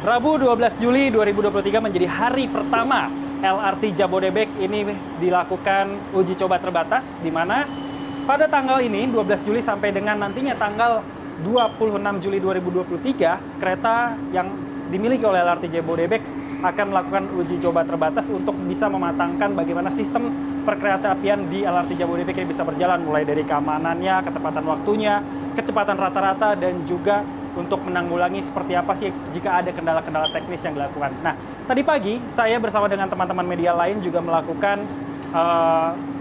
Rabu 12 Juli 2023 menjadi hari pertama LRT Jabodebek ini dilakukan uji coba terbatas, di mana pada tanggal ini 12 Juli sampai dengan nantinya tanggal 26 Juli 2023, kereta yang dimiliki oleh LRT Jabodebek akan melakukan uji coba terbatas untuk bisa mematangkan bagaimana sistem perkeretaapian di LRT Jabodebek ini bisa berjalan, mulai dari keamanannya, ketepatan waktunya, kecepatan rata-rata, dan juga untuk menanggulangi seperti apa sih jika ada kendala-kendala teknis yang dilakukan. Nah, tadi pagi saya bersama dengan teman-teman media lain juga melakukan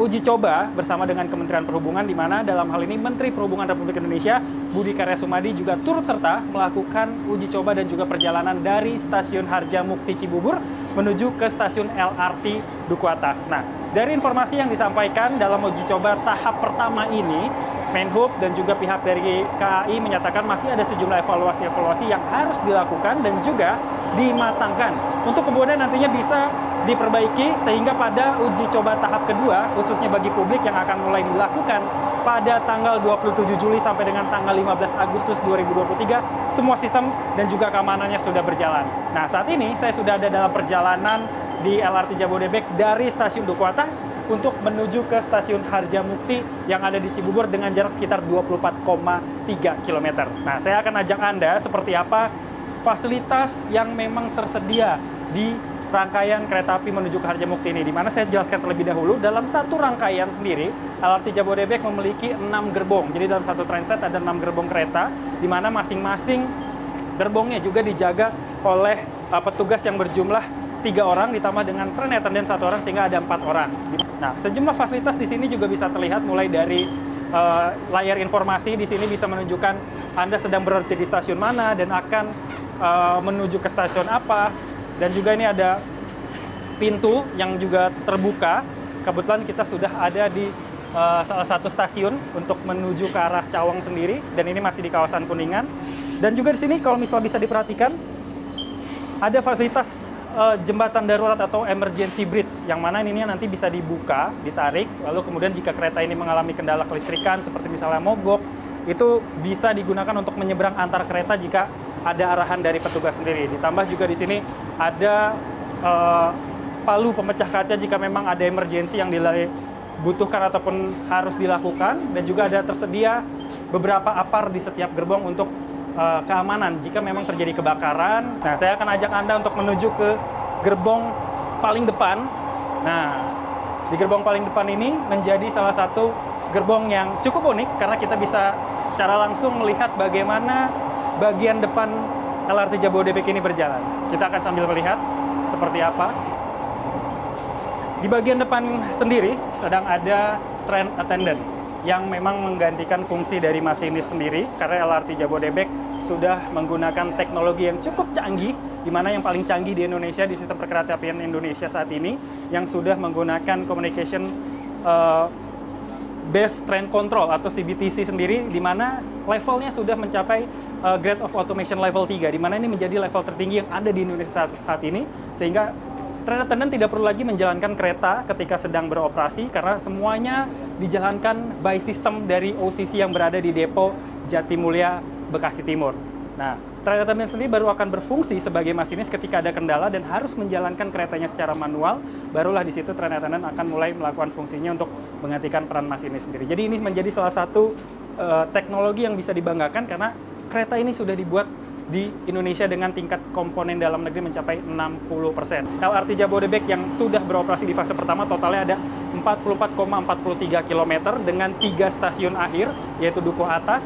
uji coba bersama dengan Kementerian Perhubungan, di mana dalam hal ini Menteri Perhubungan Republik Indonesia Budi Karya Sumadi juga turut serta melakukan uji coba dan juga perjalanan dari Stasiun Harjamukti Cibubur menuju ke Stasiun LRT Duku Atas. Nah, dari informasi yang disampaikan dalam uji coba tahap pertama ini, Menhub dan juga pihak dari KAI menyatakan masih ada sejumlah evaluasi-evaluasi yang harus dilakukan dan juga dimatangkan untuk kemudian nantinya bisa diperbaiki, sehingga pada uji coba tahap kedua khususnya bagi publik yang akan mulai dilakukan pada tanggal 27 Juli sampai dengan tanggal 15 Agustus 2023, semua sistem dan juga keamanannya sudah berjalan. Nah, saat ini saya sudah ada dalam perjalanan di LRT Jabodebek dari Stasiun Duku Atas untuk menuju ke Stasiun Harjamukti yang ada di Cibubur dengan jarak sekitar 24,3 km. Nah, saya akan ajak Anda seperti apa fasilitas yang memang tersedia di rangkaian kereta api menuju ke Harjamukti ini, di mana saya jelaskan terlebih dahulu. Dalam satu rangkaian sendiri, LRT Jabodebek memiliki 6 gerbong. Jadi dalam satu transit ada 6 gerbong kereta, di mana masing-masing gerbongnya juga dijaga oleh petugas yang berjumlah 3 orang ditambah dengan train attendant 1 orang, sehingga ada 4 orang. Nah, sejumlah fasilitas di sini juga bisa terlihat, mulai dari layar informasi di sini bisa menunjukkan Anda sedang berada di stasiun mana dan akan menuju ke stasiun apa. Dan juga ini ada pintu yang juga terbuka. Kebetulan kita sudah ada di salah satu stasiun untuk menuju ke arah Cawang sendiri, dan ini masih di kawasan Kuningan. Dan juga di sini kalau misalnya bisa diperhatikan, ada fasilitas jembatan darurat atau emergency bridge, yang mana ini nanti bisa dibuka, ditarik, lalu kemudian jika kereta ini mengalami kendala kelistrikan seperti misalnya mogok, itu bisa digunakan untuk menyeberang antar kereta jika ada arahan dari petugas sendiri. Ditambah juga di sini ada palu pemecah kaca jika memang ada emergensi yang dibutuhkan ataupun harus dilakukan, dan juga ada tersedia beberapa apar di setiap gerbong untuk keamanan jika memang terjadi kebakaran. Nah, saya akan ajak Anda untuk menuju ke gerbong paling depan. Nah, di gerbong paling depan ini menjadi salah satu gerbong yang cukup unik karena kita bisa secara langsung melihat bagaimana bagian depan LRT Jabodebek ini berjalan. Kita akan sambil melihat seperti apa. Di bagian depan sendiri sedang ada train attendant yang memang menggantikan fungsi dari masinis sendiri, karena LRT Jabodebek sudah menggunakan teknologi yang cukup canggih, di mana yang paling canggih di Indonesia, di sistem perkeretaapian Indonesia saat ini, yang sudah menggunakan communication based train control atau CBTC sendiri, di mana levelnya sudah mencapai grade of automation level 3, di mana ini menjadi level tertinggi yang ada di Indonesia saat ini, sehingga train attendant tidak perlu lagi menjalankan kereta ketika sedang beroperasi, karena semuanya dijalankan by system dari OCC yang berada di depo Jatimulya, Bekasi Timur. Nah, train attendant sendiri baru akan berfungsi sebagai masinis ketika ada kendala dan harus menjalankan keretanya secara manual, barulah di situ train attendant akan mulai melakukan fungsinya untuk menggantikan peran masinis sendiri. Jadi ini menjadi salah satu teknologi yang bisa dibanggakan, karena kereta ini sudah dibuat di Indonesia dengan tingkat komponen dalam negeri mencapai 60%. LRT Jabodebek yang sudah beroperasi di fase pertama totalnya ada 44,43 km dengan 3 stasiun akhir, yaitu Duku Atas,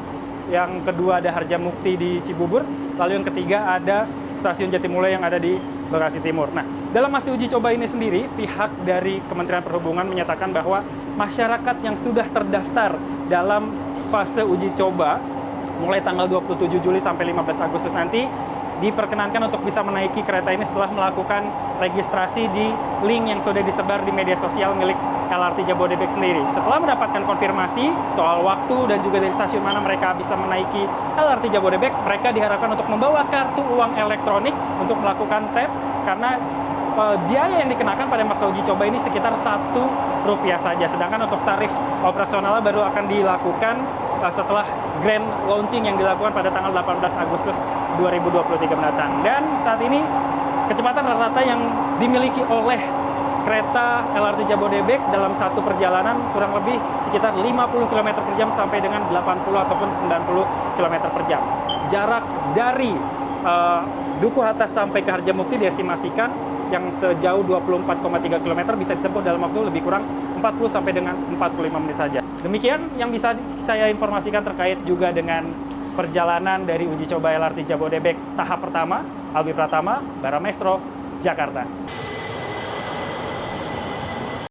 yang kedua ada Harjamukti di Cibubur, lalu yang ketiga ada Stasiun Jatimulya yang ada di Bekasi Timur. Nah, dalam masa uji coba ini sendiri, pihak dari Kementerian Perhubungan menyatakan bahwa masyarakat yang sudah terdaftar dalam fase uji coba mulai tanggal 27 Juli sampai 15 Agustus nanti diperkenankan untuk bisa menaiki kereta ini setelah melakukan registrasi di link yang sudah disebar di media sosial milik LRT Jabodebek sendiri. Setelah mendapatkan konfirmasi soal waktu dan juga dari stasiun mana mereka bisa menaiki LRT Jabodebek, mereka diharapkan untuk membawa kartu uang elektronik untuk melakukan tap, karena biaya yang dikenakan pada masa uji coba ini sekitar Rp1 saja. Sedangkan untuk tarif operasionalnya baru akan dilakukan setelah grand launching yang dilakukan pada tanggal 18 Agustus 2023 mendatang. Dan saat ini kecepatan rata-rata yang dimiliki oleh kereta LRT Jabodebek dalam satu perjalanan kurang lebih sekitar 50 km per jam sampai dengan 80 ataupun 90 km per jam. Jarak dari Duku Atas sampai ke Harjamukti diestimasikan yang sejauh 24,3 km bisa ditempuh dalam waktu lebih kurang 40 sampai dengan 45 menit saja. Demikian yang bisa saya informasikan terkait juga dengan perjalanan dari uji coba LRT Jabodebek tahap pertama. Albi Pratama, Baramaestro, Jakarta.